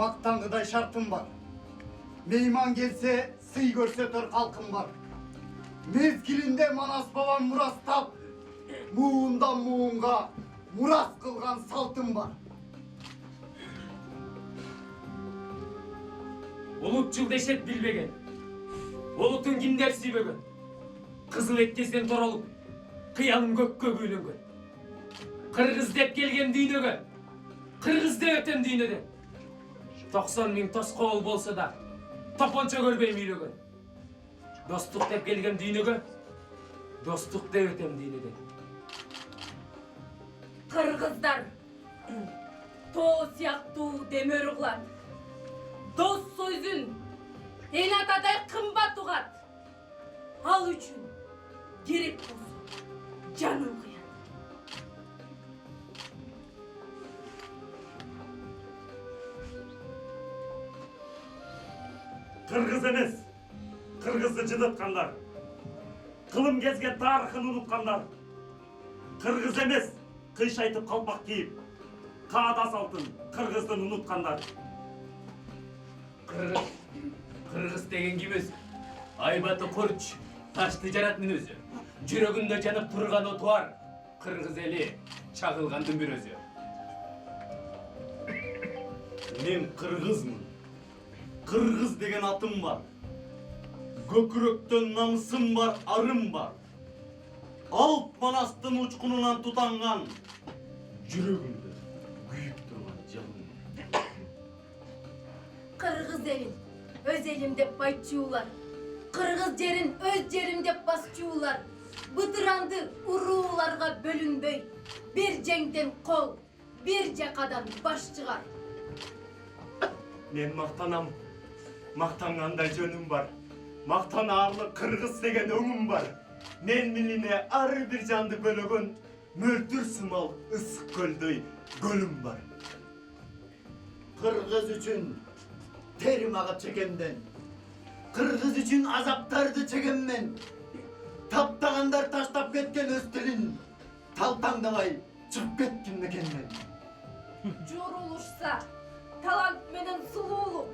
Maktangıday şartım var. Meyman gelse, sıy görsetör halkım var. Mezgilinde Manas babam Murastap, muğundan muğunga muras kılgan saltım var. Улутчул дешет билбеген. Олутун кимдер сүйбөгөн. Кызыл эткезден торолуп, кыялым көккө күйлөнгөн. Кыргыз деп келген дүйнөгө, кыргыз деп өтем дүйнөдө. 90 000 тоскоол болсо да, топончо көрбөй үйлөгөн. Достук деп келген дүйнөгө, достук деп өтем дүйнөдө. Кыргыздар тоо сыяктуу демөр кылат. Дос сөзүн эл атадай кымбат угат. Ал үчүн керек болсо жанын кыят. Кыргыз эмес, кыргызды жыдыткандар. Кылым кезген тарыхын уnuткандар. Кыргыз эмес, кыйшайтып калпак кийип, каада салтын кыргыздын унуткандар. Кыргыз деген ким өзү? Айбаты корч, ташты жараттын өзү. Жүрөгүндө жанып турган оту бар. Кыргыз эли чагылгандын бир өзү. Мен кыргызмын. Кыргыз деген атым бар. Көкүрөктөн намысым бар, арым бар. Алп Манастын учкунунан тутанган жүрөгүмдө күйүп турган жалын. Кыргыз элин өз элим деп байчуулар. Кыргыз жерин өз жерим деп басчуулар. Бытыранды урууларга бөлүнбөй, бир жеңден кол, бир жакадан баш чыгар. Мен мактанам. Мактангандай жөнүм бар. Мактанаарлы кыргыз деген өңүм бар. Мен милине ар бир жанды бөлөгөн мөлтүр сымал ысык көлдөй көлүм бар. Kırgız üçün terim ağı çekenden, Kırgız üçün azaptardı çekenmen, Taptağandar taştap ketken öz tilin, Taltаңдабай çıkıp ketkin mekenden. Жорулушса, талант менен сулуулук,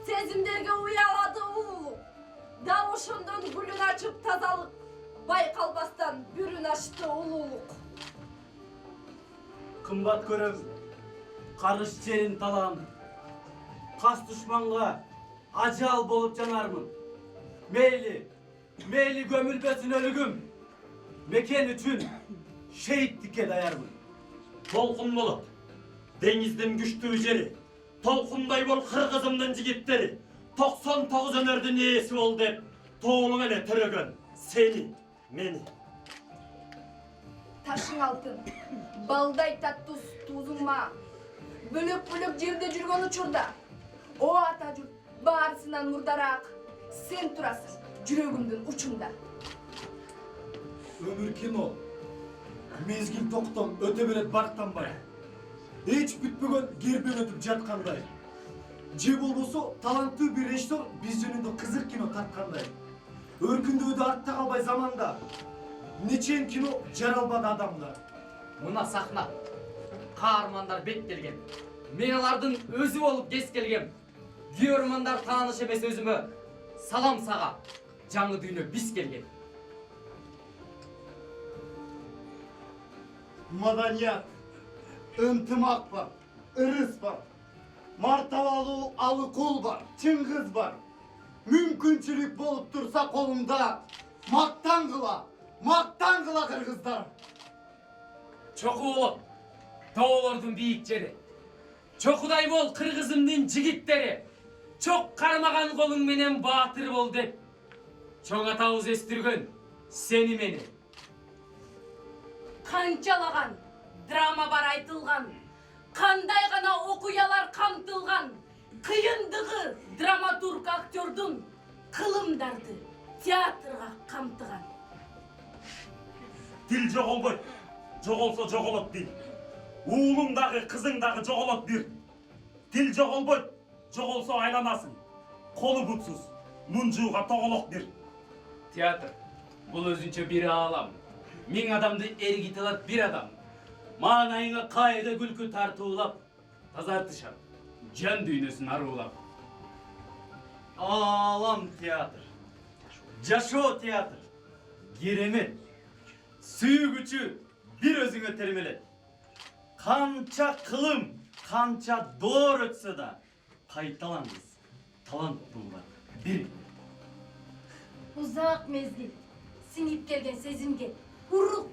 сезимдерге уялады улуулук. Дал ошондон гүлүн ачып тазалык, байкалбастан бүрүн ачты улуулук. Кымбат көрөм, карыш жерин талам. Кас душманга ажал болуп жанармын. Мейли көмүлбөсүн өлүгүм. Мекен үчүн шейиттикке даярмын. Толкун болот, деңиздин күчтүү жери. Толкундай бол кыргызымдын жигиттери. 99 өнөрдүн ээси бол деп тоолуң эле төрөгөн сени, мени. Ташың алтын, балдай таттуу туузуңма. Бөлөк-бөлөк жерде жүргөн учурда, о ата журт баарысынан мурдараак, сен турасың жүрөгүмдүн учунда. Ömür кино, mezgil токтон өтө берет барктанбай. Эч бүтпөгөн гербен өтүп жаткандай. Же болбосо таланттуу бир режиссер биз жөнүндө кызык кино тарткандай. Өркүндөөдө артта калбай заманда. Нечен кино жаралбады адамга. Мына сахна, каармандар беттелген. Мен алардын өзү болуп кес келгем. Күйөрмандар тааныш эмес өзүмө. Салам сага, жаңы дүйнө биз келген. Madaniyat, ынтымак бар, ырыс бар. Мартабалуу Алыкул бар, Чыңгыз бар. Мүмкүнчүлүк болуп турса колумда, мактан кыла кыргыздар. Чоку болот, тоолордун бийик жери. Чокудай бол кыргызымдын жигиттери. Чок кармаган колуң менен баатыр бол деп. Чоң атабыз эстиргөн сени мени. Канчалаган драма бар айтылган, кандай гана окуялар камтылган, кыйындыгы драматург актёрдун кылымдарды театрга камтыган. Дил жоголбойт, жоголсо жоголот дил. Уулуң дагы, кызың дагы жоголот бир. Дил жоголбойт, жоголсо айланасың. Колу бутсуз, мунжууга тоголок бир. Театр бул өзүнчө бир аалам. Миң адамды эргите алат бир адам. Маанайыңа кайда күлкү тартуулап тазартышат. can düğünüsün arıulap. Alam teatr. Jaşo teatr. Giremin. Suyu gücü bir özüne termeli. Kança kılım, kança doğru ötse da kaytalanız. Talant bunlar. Bir. Uzak mezgil, sinip kelgen sezimge, uruk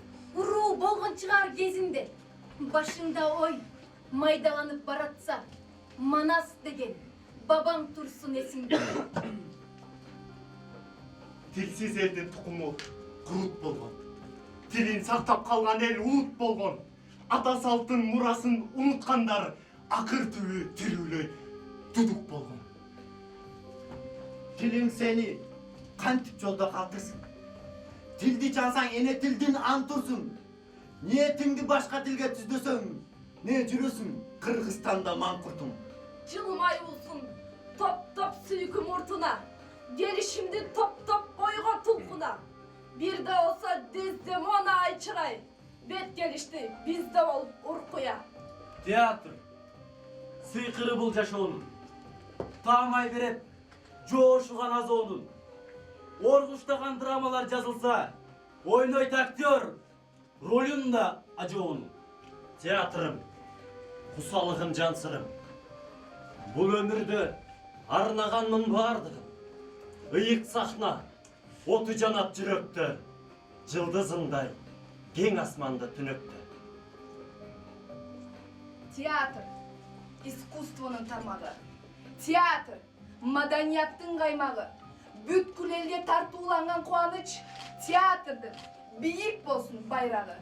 bolğun çıgar gezinde. Başında oy, maydalanıp baratsa, Manas degen, babam tursun esinde. Tilsiz elдің тұқымы құрут болған. Тілін сақтап қалған ел ұлт болған. Ата салтын мұрасын ұмытқандар ақыр түбі тірілей тұдық болған. Тілің сені қантip жолда қалтырсың. Тілді жансаң ене тілден антұрсың. Ниетіңді башқа тілге түздесің. Не жүресің Қырғызстанда маңқұртың. Жылымай olsun, top süyküm ortuna. Gelişimdi top oyga tulkuna. Bir de olsa dizdem ona ayçıray. Bet gelişti bizde olup urkuya. Teatr. Sıykırı bul Jaşo'nun. Tamay verip coşuğan Azo'nun. Orguştagan dramalar yazılsa, oynoyt aktör, rolün da acı onun. Teatrım, kusalığım cansırım. Bu ömürde arnağanmın vardı. Iyik sahna, otu canat жүрөктө, жылдызындай, кең асманда түнөктө. Театр, искусствонun tarmağı. Театр, madaniyаттың қаймағы. Бүткүл елге тартууланган кубаныч театрдын бийик болсун байрагы.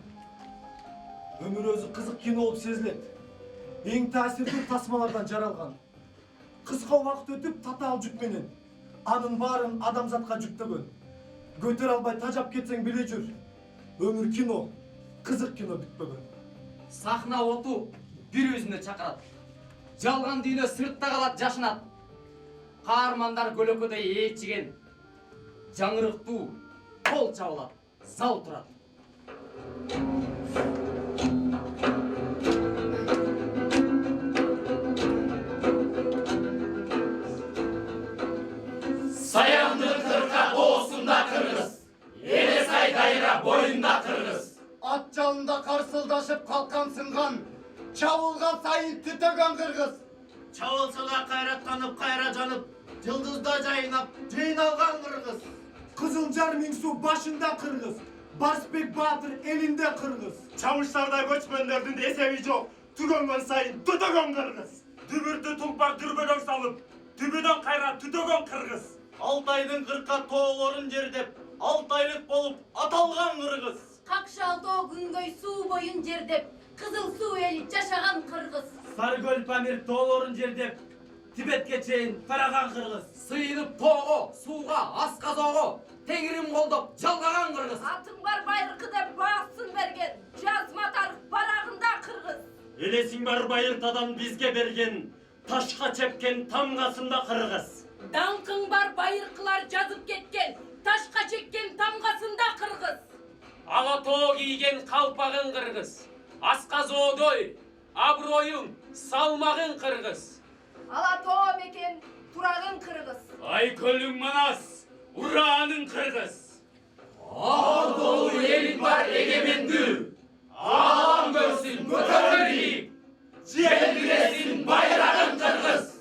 Ömür özü kızık kino olup sezilet. Eң tasirli tasmalardan жаралган. Kıска вакыт өтүп татаал жүк менен анын баарын адамзатка жүктөгөн. Көтөрө албай тажап кетсең биле жүр. Ömür kino, kızık kino бүтпөгөн. Сахна оту bir өзүнө чакырат. Жалган дүйнө сыртта калат жашынат. Каармандар көлөкөдөй ээчиген. Жаңырыктуу кол чабылат, зал турат. Sayandı kırka doğusunda Kırgız, Yere saydayra boyunda Kırgız. Ат жалында қарсылдашып қалқан сынған, чабылған сайын түтеген қырғыз. Çavılsa da kayratlanıp kayracanıp, yıldızda jayınap, жыйналган қырғыз. Kızılcar Mingsu başında Kırgız. Barsbek Batır elinde Kırgız. Çavuşlarda göçmenlerдің есебі жоқ, түгенген сайын түтеген қырғыз. Дүбірді тұлпар дүрбеден салып, дүбеден қайра түтеген қырғыз. Алтайдың қырқа тоғыларын жердеп, алтайлық болып аталған қырғыз. Какшалдоо күнгөй суу боюн жердеп, кызыл суу эли жашаган кыргыз. Sarıgöl Pamir тоғыларын жердеп, Тибетке чейін тараған қырғыз. Сыйынып тоого, сууга, асказоого, теңирим колдоп жалгаган кыргыз. Атың бар байыркы деп баасын берген, жазма тарых барагында Кыргыз. Елесің бар байыртадан бізге берген, ташқа чепкен тамғасында қырғыз. Даңқың бар байыркылар жазып кеткен, ташка чеккен тамгасында Кыргыз. Алатоо кийген калпагың кыргыз. Асказоодой аброюң, салмагың кыргыз. Алатоо мекен турагың Кыргыз. Айкөлүң Манас, урааның кыргыз. Ağ dolu elin var egemendü, Ağam görsün kötörlüyüp, Celdiresin bayrağın Kırgız.